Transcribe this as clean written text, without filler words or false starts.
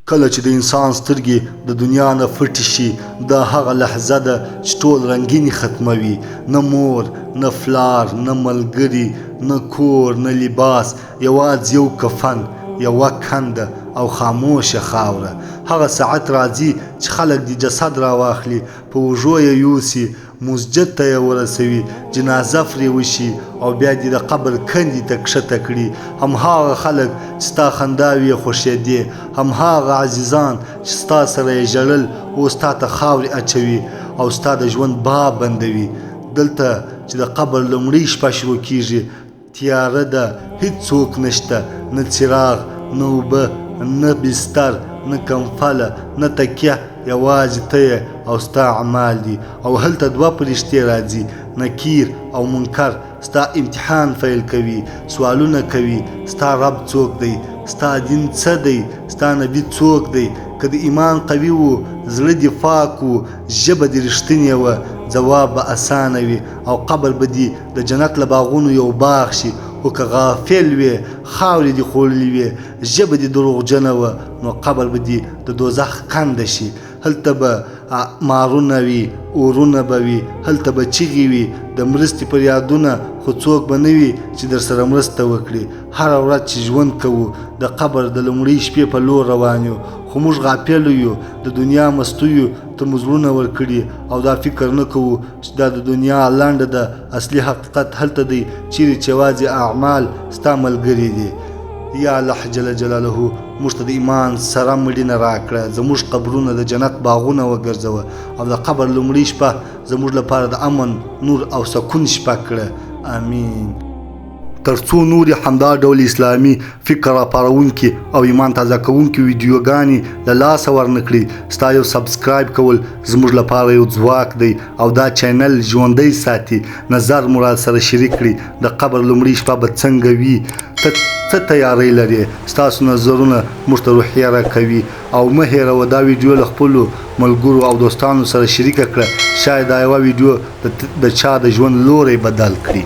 کله چې د انسان سترګې د دنیا نه پټې شي دا هغه لحظه ده چې ټول رنګیني ختموي. نه مور، نه پلار، نه ملګري، نه کور، نه لباس، یوازې یو کفن، یوه کنده او خاموشه خاوره. هغه ساعت راځي چې خلک د جسد راواخلي، په اوږو یې یوسي، مسجد ته یې ورسوي، جنازه پرې وشي او بیا دې د قبر کندې ته کښته کړي. همهاغه خلک چې ستا خنداوې یې خوښېدې، همهاغه عزیزان چې ستا سره یې ژړل اوس تا ته خاورې اچوي او ستا د ژوند باب بندوي. دلته چې د قبر لومړۍ شپه شروع کېږي تیاره ده، هېڅوک نشته، نه څراغ، نه اوبه، نه بستر، نه کمپله، نه تکیه، یوازې ته او ستا اعمال دي. او هلته دوه فرشتې راځي، نکیر او منکر، ستا امتحان پیل کوي، سوالونه کوي. ستا رب څوک دی؟ ستا دین څه دی؟ ستا نبي څوک دی؟ که د ایمان قوي و، زړه دې پاک و، ژبه دې رښتینې وه، ځواب به اسانه وي او قبر به دې د جنت له باغونو یو باغ شي. خو که غافل وې، خاورې دې خوړلې وې، ژبه دې دروغجنه وه، نو قبر به دې د دوزخ کنده شي. هلته به مارونه وي، اورونه به وي، هلته به چیغې وي، د مرستې فریادونه، خو څوک به نه وي چې در سره مرسته وکړي. هره ورځ چې ژوند کوو د قبر د لومړۍ شپې په لور روان یو، خو موږ غافل یو، د دنیا مستو یو، ته مو زړونه ورکړي او دا فکر نه کوو چې دا د دنیا لنډه ده. اصلي حقیقت هلته دی چیرې چې یوازې اعمال ستا ملګري دي. یا الله جل جلاله موږ ته د ایمان سره مړینه راکړه، زموږ قبرونه د جنت باغونه وګرځوه او د قبر لومړۍ شپه زموږ لپاره د امن، نور او سکون شپه کړه. آمین. تر څو نورې همدا ډول اسلامي فکر راپارونکي او ایمان تازه کوونکي ویډیوګانې له لاسه ورنکړي، ستا یو سبسکرایب کول زموږ لپاره یو ځواک دی او دا چینل ژوندی ساتي. نظر مو را سره شریک کړي، د قبر لومړۍ شپه به څنګه وي؟ څه تیاری لري؟ ستاسو نظرونه موږ ته روحیه راکوي او مه هېروه دا ویډیو له خپلو ملګرو او دوستانو سره شریکه کړه. شاید دا یوه ویډیو د چا د ژوند لوری بدل کړي.